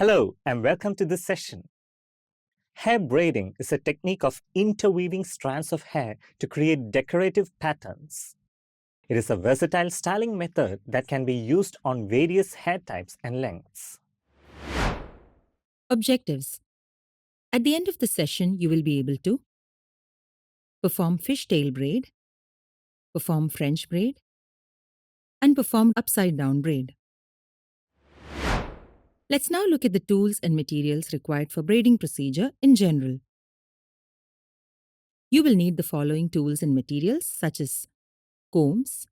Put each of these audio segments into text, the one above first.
Hello and welcome to this session. Hair braiding is a technique of interweaving strands of hair to create decorative patterns. It is a versatile styling method that can be used on various hair types and lengths. Objectives. At the end of the session, you will be able to perform fishtail braid, perform French braid, and perform upside down braid. Let's now look at the tools and materials required for braiding procedure in general. You will need the following tools and materials such as combs,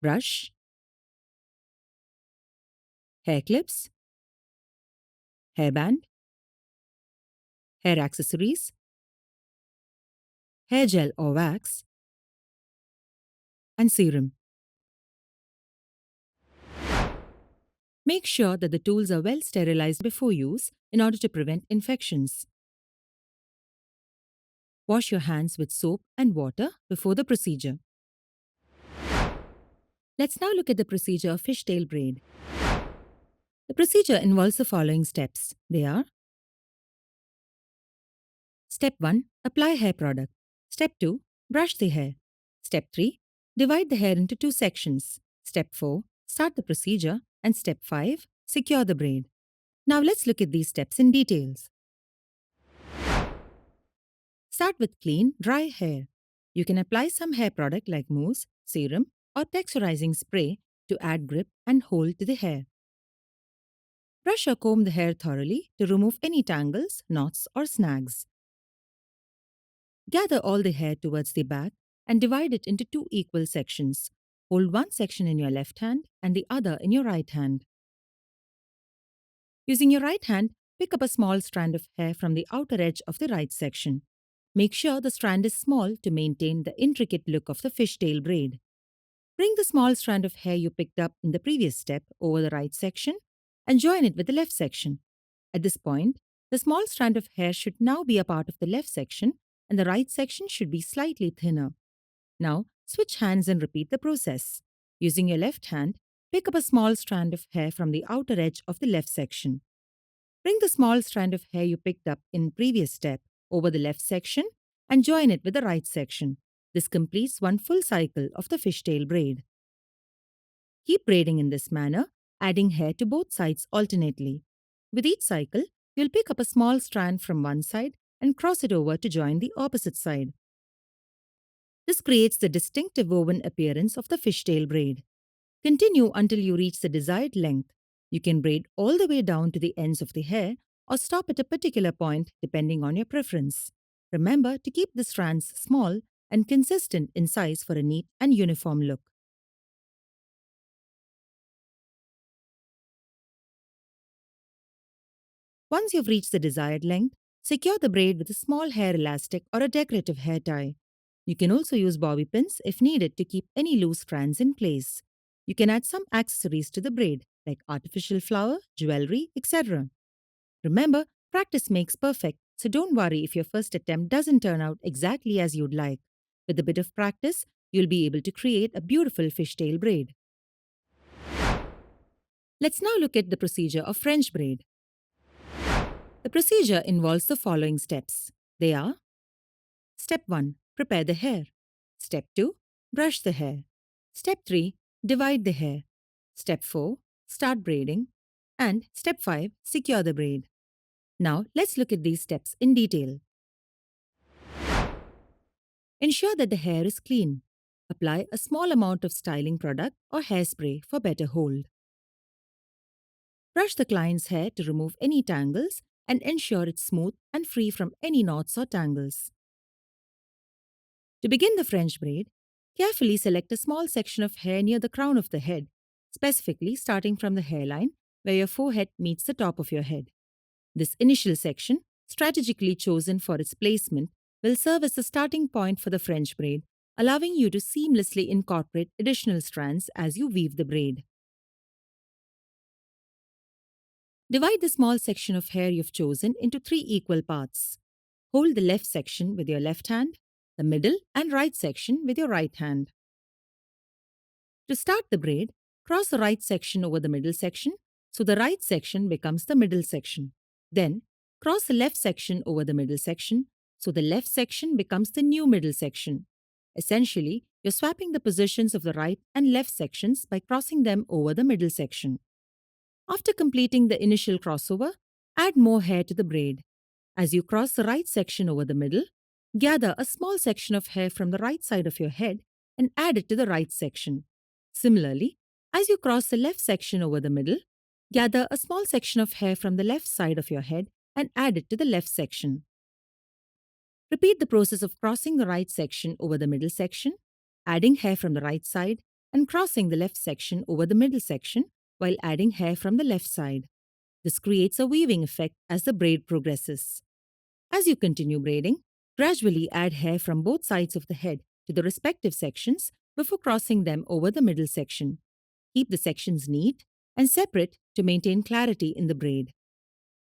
brush, hair clips, hairband, hair accessories, hair gel or wax, and serum. Make sure that the tools are well sterilized before use in order to prevent infections. Wash your hands with soap and water before the procedure. Let's now look at the procedure of fishtail braid. The procedure involves the following steps. They are: Step 1. Apply hair product. Step 2. Brush the hair. Step 3. Divide the hair into two sections. Step 4. Start the procedure. And Step 5. Secure the braid. Now let's look at these steps in details. Start with clean, dry hair. You can apply some hair product like mousse, serum, or texturizing spray to add grip and hold to the hair. Brush or comb the hair thoroughly to remove any tangles, knots, or snags. Gather all the hair towards the back and divide it into two equal sections. Hold one section in your left hand and the other in your right hand. Using your right hand, pick up a small strand of hair from the outer edge of the right section. Make sure the strand is small to maintain the intricate look of the fishtail braid. Bring the small strand of hair you picked up in the previous step over the right section and join it with the left section. At this point, the small strand of hair should now be a part of the left section and the right section should be slightly thinner. Now, switch hands and repeat the process. Using your left hand, pick up a small strand of hair from the outer edge of the left section. Bring the small strand of hair you picked up in previous step over the left section and join it with the right section. This completes one full cycle of the fishtail braid. Keep braiding in this manner, adding hair to both sides alternately. With each cycle, you'll pick up a small strand from one side and cross it over to join the opposite side. This creates the distinctive woven appearance of the fishtail braid. Continue until you reach the desired length. You can braid all the way down to the ends of the hair or stop at a particular point depending on your preference. Remember to keep the strands small and consistent in size for a neat and uniform look. Once you've reached the desired length, secure the braid with a small hair elastic or a decorative hair tie. You can also use bobby pins if needed to keep any loose strands in place. You can add some accessories to the braid, like artificial flower, jewelry, etc. Remember, practice makes perfect, so don't worry if your first attempt doesn't turn out exactly as you'd like. With a bit of practice, you'll be able to create a beautiful fishtail braid. Let's now look at the procedure of French braid. The procedure involves the following steps. They are: Step 1. Prepare the hair. Step 2. Brush the hair. Step 3. Divide the hair. Step 4. Start braiding. And Step 5. Secure the braid. Now, let's look at these steps in detail. Ensure that the hair is clean. Apply a small amount of styling product or hairspray for better hold. Brush the client's hair to remove any tangles and ensure it's smooth and free from any knots or tangles. To begin the French braid, carefully select a small section of hair near the crown of the head, specifically starting from the hairline where your forehead meets the top of your head. This initial section, strategically chosen for its placement, will serve as the starting point for the French braid, allowing you to seamlessly incorporate additional strands as you weave the braid. Divide the small section of hair you've chosen into 3 equal parts. Hold the left section with your left hand, the middle and right section with your right hand. To start the braid, cross the right section over the middle section so the right section becomes the middle section. Then, cross the left section over the middle section, so the left section becomes the new middle section. Essentially, you're swapping the positions of the right and left sections by crossing them over the middle section. After completing the initial crossover, add more hair to the braid. As you cross the right section over the middle, gather a small section of hair from the right side of your head and add it to the right section. Similarly, as you cross the left section over the middle, gather a small section of hair from the left side of your head and add it to the left section. Repeat the process of crossing the right section over the middle section, adding hair from the right side, and crossing the left section over the middle section while adding hair from the left side. This creates a weaving effect as the braid progresses. As you continue braiding, gradually add hair from both sides of the head to the respective sections before crossing them over the middle section. Keep the sections neat and separate to maintain clarity in the braid.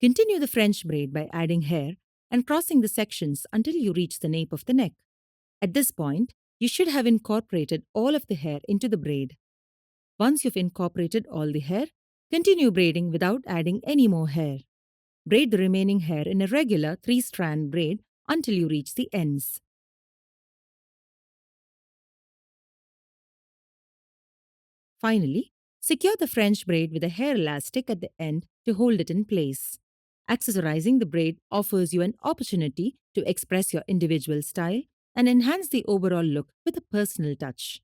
Continue the French braid by adding hair and crossing the sections until you reach the nape of the neck. At this point, you should have incorporated all of the hair into the braid. Once you've incorporated all the hair, continue braiding without adding any more hair. Braid the remaining hair in a regular 3-strand braid until you reach the ends. Finally, secure the French braid with a hair elastic at the end to hold it in place. Accessorizing the braid offers you an opportunity to express your individual style and enhance the overall look with a personal touch.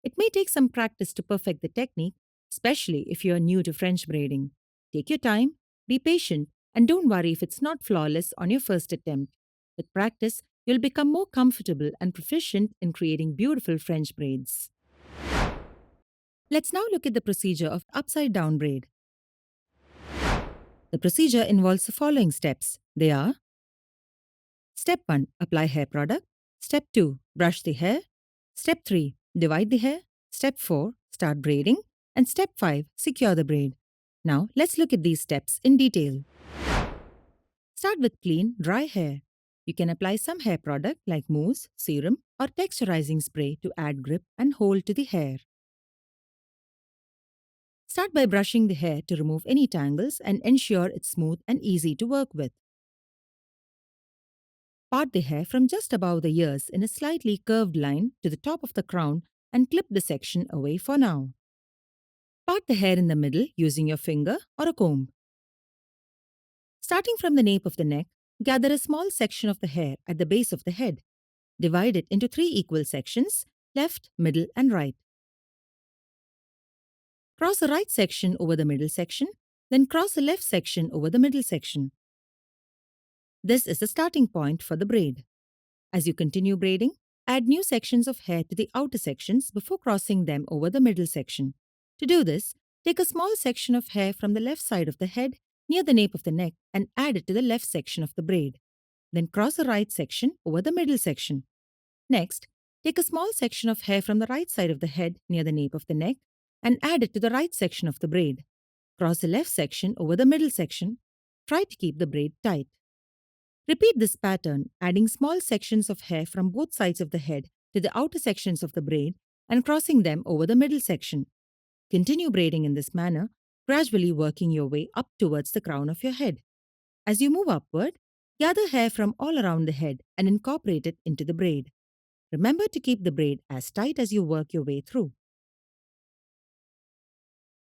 It may take some practice to perfect the technique, especially if you are new to French braiding. Take your time, be patient, and don't worry if it's not flawless on your first attempt. With practice, you'll become more comfortable and proficient in creating beautiful French braids. Let's now look at the procedure of upside down braid. The procedure involves the following steps. They are: Step 1. Apply hair product. Step 2. Brush the hair. Step 3. Divide the hair. Step 4. Start braiding. And Step 5. Secure the braid. Now, let's look at these steps in detail. Start with clean, dry hair. You can apply some hair product like mousse, serum, or texturizing spray to add grip and hold to the hair. Start by brushing the hair to remove any tangles and ensure it's smooth and easy to work with. Part the hair from just above the ears in a slightly curved line to the top of the crown and clip the section away for now. Part the hair in the middle using your finger or a comb. Starting from the nape of the neck, gather a small section of the hair at the base of the head. Divide it into 3 equal sections, left, middle, and right. Cross the right section over the middle section, then cross the left section over the middle section. This is the starting point for the braid. As you continue braiding, add new sections of hair to the outer sections before crossing them over the middle section. To do this, take a small section of hair from the left side of the head near the nape of the neck and add it to the left section of the braid. Then cross the right section over the middle section. Next, take a small section of hair from the right side of the head near the nape of the neck and add it to the right section of the braid. Cross the left section over the middle section. Try to keep the braid tight. Repeat this pattern, adding small sections of hair from both sides of the head to the outer sections of the braid and crossing them over the middle section. Continue braiding in this manner, gradually working your way up towards the crown of your head. As you move upward, gather hair from all around the head and incorporate it into the braid. Remember to keep the braid as tight as you work your way through.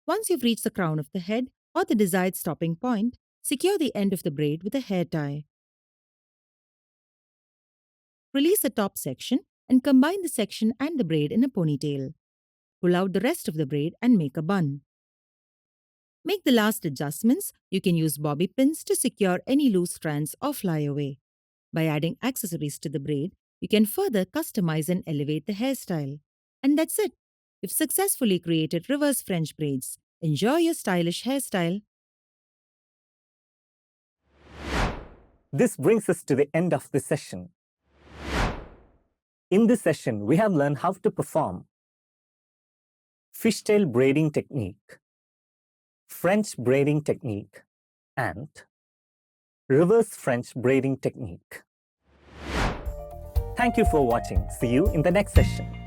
Once you've reached the crown of the head or the desired stopping point, secure the end of the braid with a hair tie. Release the top section and combine the section and the braid in a ponytail. Pull out the rest of the braid and make a bun. Make the last adjustments. You can use bobby pins to secure any loose strands or flyaway. By adding accessories to the braid, you can further customize and elevate the hairstyle. And that's it. You've successfully created reverse French braids. Enjoy your stylish hairstyle. This brings us to the end of this session. In this session, we have learned how to perform fishtail braiding technique, French braiding technique, and reverse French braiding technique. Thank you for watching. See you in the next session.